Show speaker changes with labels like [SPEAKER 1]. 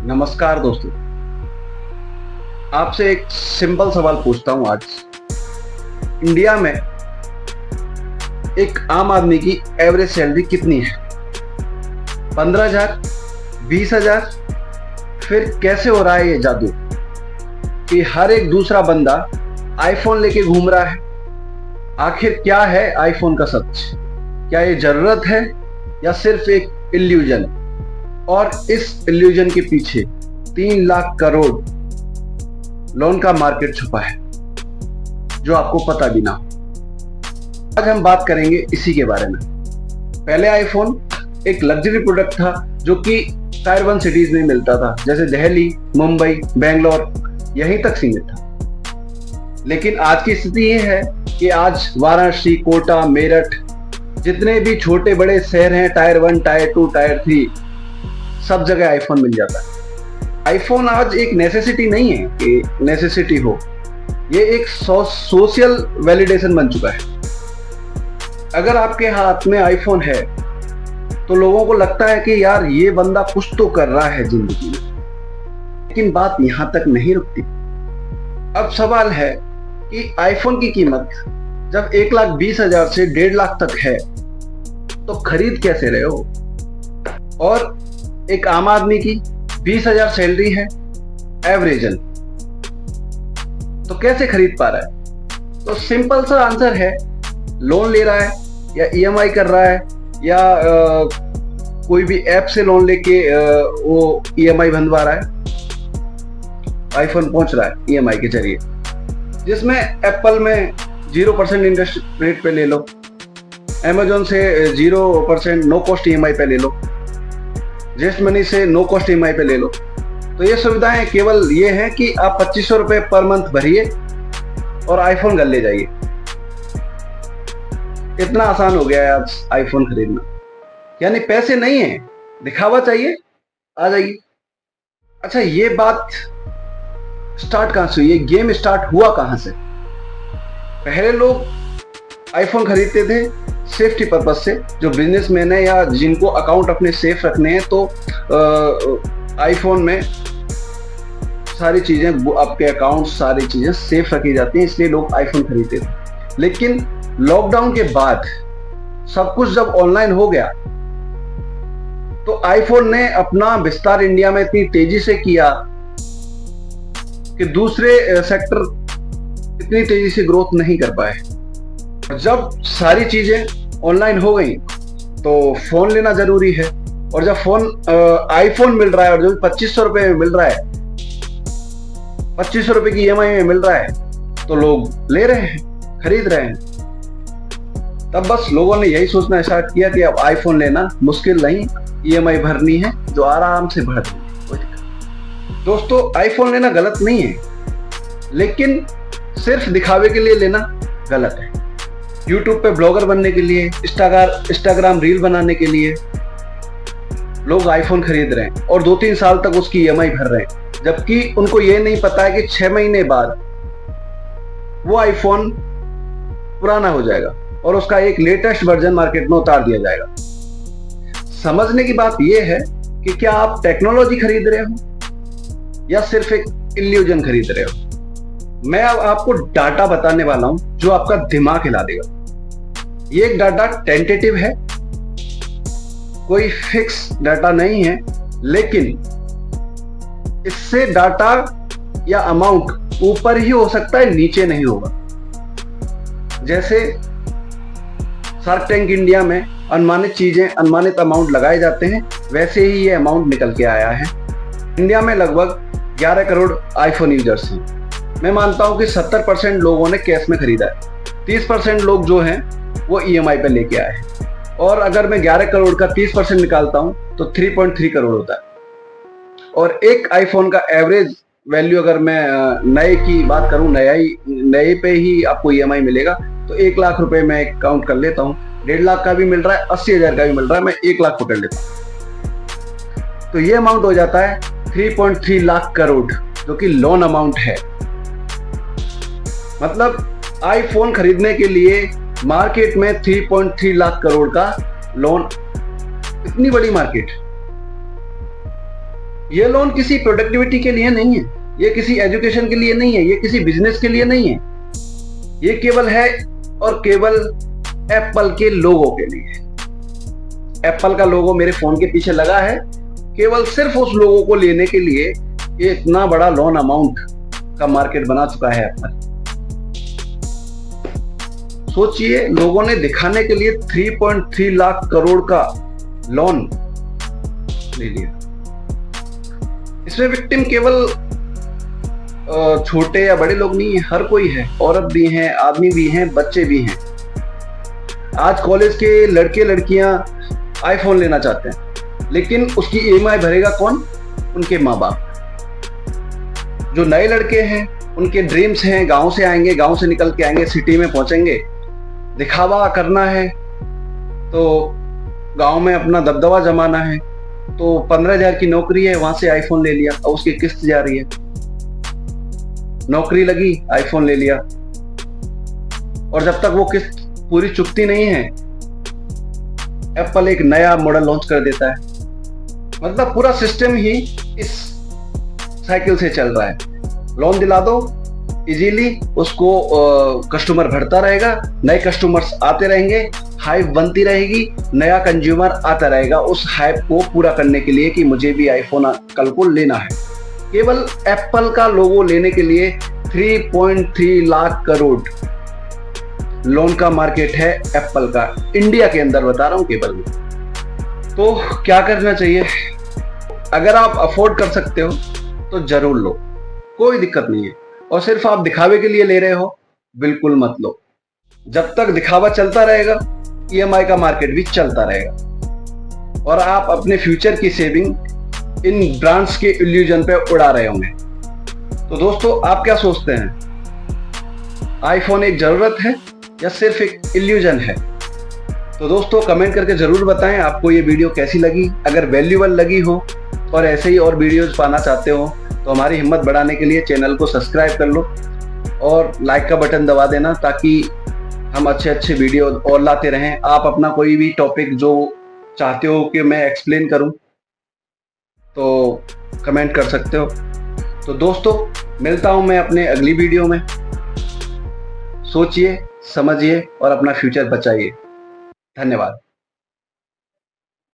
[SPEAKER 1] नमस्कार दोस्तों। आपसे एक सिंपल सवाल पूछता हूं आज। इंडिया में एक आम आदमी की एवरेज सैलरी कितनी है? 15,000, 20,000? फिर कैसे हो रहा है ये जादू कि हर एक दूसरा बंदा आईफोन लेके घूम रहा है? आखिर क्या है आईफोन का सच? क्या ये जरूरत है या सिर्फ एक इल्यूजन? और इस इल्यूजन के पीछे 3 लाख करोड़ लोन का मार्केट छुपा है जो आपको पता भी ना हो। आज हम बात करेंगे इसी के बारे में। पहले आईफोन एक लग्जरी प्रोडक्ट था जो कि टायर 1 सिटीज में मिलता था, जैसे दिल्ली, मुंबई, बेंगलोर, यहीं तक सीमित था। लेकिन आज की स्थिति ये है कि आज वाराणसी, कोटा, मेरठ, जितने भी छोटे बड़े शहर हैं, टायर 1, टायर 2, टायर 3, सब जगह आईफोन मिल जाता है। आईफोन आज एक नेसेसिटी नहीं है कि नेसेसिटी हो, ये एक सोशल वैलिडेशन बन चुका है। अगर आपके हाथ में आईफोन है तो लोगों को लगता है कि यार ये बंदा कुछ तो कर रहा है जिंदगी में। लेकिन बात यहां तक नहीं रुकती। अब सवाल है कि आईफोन की कीमत जब 1,20,000 से 1.5 लाख तक है तो खरीद कैसे रहे हो? और एक आम आदमी की 20,000 सैलरी है एवरेजन, तो कैसे खरीद पा रहा है? तो सिंपल सा आंसर है, लोन ले रहा है या ईएमआई कर रहा है या कोई भी ऐप से लोन लेके वो ईएमआई बनवा रहा है। आईफोन पहुंच रहा है ईएमआई के जरिए, जिसमें एप्पल में 0% इंटरेस्ट रेट पे ले लो, अमेजोन से 0% नो कॉस्ट ईएमआई पे ले लो, जेस्ट मनी से नो कॉस्ट ईएमआई पे ले लो। तो ये सुविधाएं केवल ये है कि आप 2500 रुपए पर मंथ भरिए और आईफोन घर ले जाइए। इतना आसान हो गया है आज आईफोन खरीदना। यानी पैसे नहीं है, दिखावा चाहिए, आ जाइए। अच्छा, ये बात स्टार्ट कहां से हुई? ये गेम स्टार्ट हुआ कहां से? पहले लोग आईफोन खरीदते थे सेफ्टी पर्पज से, जो बिजनेसमैन है या जिनको अकाउंट अपने सेफ रखने हैं, तो आईफोन में सारी चीजें, आपके अकाउंट, सारी चीजें सेफ रखी जाती हैं, इसलिए लोग आईफोन खरीदते थे। लेकिन लॉकडाउन के बाद सब कुछ जब ऑनलाइन हो गया तो आईफोन ने अपना विस्तार इंडिया में इतनी तेजी से किया कि दूसरे सेक्टर इतनी तेजी से ग्रोथ नहीं कर पाए। जब सारी चीजें ऑनलाइन हो गई तो फोन लेना जरूरी है, और जब आईफोन मिल रहा है और जो 2500 रुपए में मिल रहा है, 2500 रुपए की ईएमआई में मिल रहा है, तो लोग ले रहे हैं, खरीद रहे हैं। तब बस लोगों ने यही सोचना स्टार्ट किया कि अब आईफोन लेना मुश्किल नहीं, ईएमआई भरनी है जो आराम से भर देंगे। दोस्तों, आईफोन लेना गलत नहीं है, लेकिन सिर्फ दिखावे के लिए लेना गलत है। यूट्यूब पे ब्लॉगर बनने के लिए, इंस्टाग्राम रील बनाने के लिए लोग आईफोन खरीद रहे हैं और 2-3 साल तक उसकी ईएमआई भर रहे हैं, जबकि उनको ये नहीं पता है कि 6 महीने बाद वो आईफोन पुराना हो जाएगा और उसका एक लेटेस्ट वर्जन मार्केट में उतार दिया जाएगा। समझने की बात यह है कि क्या आप टेक्नोलॉजी खरीद रहे हो या सिर्फ एक इल्यूजन खरीद रहे हो। मैं अब आपको डाटा बताने वाला हूं जो आपका दिमाग हिला देगा। ये एक डाटा टेंटेटिव है, कोई फिक्स डाटा नहीं है, लेकिन इससे डाटा या अमाउंट ऊपर ही हो सकता है, नीचे नहीं होगा। जैसे शार्क टैंक इंडिया में अनुमानित चीजें, अनुमानित अमाउंट लगाए जाते हैं, वैसे ही ये अमाउंट निकल के आया है। इंडिया में लगभग 11 करोड़ आईफोन यूजर्स हैं। मैं मानता हूं कि 70% लोगों ने कैश में खरीदा है, 30% लोग जो हैं वो ईएमआई पे लेके आए हैं। और अगर मैं 11 करोड़ का 30% निकालता हूं तो 3.3 करोड़ होता है। और एक आईफोन का एवरेज वैल्यू, अगर मैं नए की बात करूं, नए पे ही आपको ईएमआई मिलेगा, तो 1 लाख रुपए मैं काउंट कर लेता हूं। 1.5 लाख का भी मिल रहा है, 80,000 का भी मिल रहा है, मैं 1 लाख पकड़ लेता हूं। तो ये अमाउंट हो जाता है 3.3 लाख करोड़, जो कि लोन अमाउंट है। मतलब आईफोन खरीदने के लिए मार्केट में 3.3 लाख करोड़ का लोन, इतनी बड़ी मार्केट। ये लोन किसी प्रोडक्टिविटी के लिए नहीं है, ये किसी एजुकेशन के लिए नहीं है, ये किसी बिजनेस के लिए नहीं है, ये केवल है और केवल एप्पल के लोगों के लिए। एप्पल का लोगो मेरे फोन के पीछे लगा है केवल सिर्फ उस लोगों को लेने के लिए। ये इतना बड़ा लोन अमाउंट का मार्केट बना चुका है एप्पल। सोचिए, लोगों ने दिखाने के लिए 3.3 लाख करोड़ का लोन ले लिया। इसमें विक्टिम केवल छोटे या बड़े लोग नहीं है, हर कोई है, औरत भी हैं, आदमी भी हैं, बच्चे भी हैं। आज कॉलेज के लड़के लड़कियां आईफोन लेना चाहते हैं, लेकिन उसकी ईएमआई भरेगा कौन? उनके माँ बाप। जो नए लड़के हैं उनके ड्रीम्स हैं, गांव से आएंगे, गांव से निकल के आएंगे, सिटी में पहुंचेंगे, दिखावा करना है, तो गांव में अपना दबदबा जमाना है, तो 15,000 की नौकरी है, वहां से आईफोन ले लिया और उसकी किस्त जा रही है। नौकरी लगी, आईफोन ले लिया, और जब तक वो किस्त पूरी चुकती नहीं है, एप्पल एक नया मॉडल लॉन्च कर देता है। मतलब पूरा सिस्टम ही इस साइकिल से चल रहा है। लोन दिला दो इजीली, उसको कस्टमर बढ़ता रहेगा, नए कस्टमर्स आते रहेंगे, हाइप बनती रहेगी, नया कंज्यूमर आता रहेगा उस हाइप को पूरा करने के लिए कि मुझे भी आईफोन कल को लेना है। केवल एप्पल का लोगो लेने के लिए 3.3 लाख करोड़ लोन का मार्केट है एप्पल का, इंडिया के अंदर बता रहा हूं केवल। तो क्या करना चाहिए? अगर आप अफोर्ड कर सकते हो तो जरूर लो, कोई दिक्कत नहीं है। और सिर्फ आप दिखावे के लिए ले रहे हो, बिल्कुल मत लो। जब तक दिखावा चलता रहेगा, ईएमआई का मार्केट भी चलता रहेगा और आप अपने फ्यूचर की सेविंग इन ब्रांड्स के इल्यूजन पे उड़ा रहे होंगे। तो दोस्तों, आप क्या सोचते हैं? आईफोन एक जरूरत है या सिर्फ एक इल्यूजन है? तो दोस्तों, कमेंट करके जरूर बताएं आपको ये वीडियो कैसी लगी। अगर वैल्यूएबल लगी हो और ऐसे ही और वीडियोज पाना चाहते हो तो हमारी हिम्मत बढ़ाने के लिए चैनल को सब्सक्राइब कर लो और लाइक का बटन दबा देना, ताकि हम अच्छे अच्छे वीडियो और लाते रहें। आप अपना कोई भी टॉपिक जो चाहते हो कि मैं एक्सप्लेन करूं तो कमेंट कर सकते हो। तो दोस्तों, मिलता हूं मैं अपने अगली वीडियो में। सोचिए, समझिए और अपना फ्यूचर बचाइए। धन्यवाद।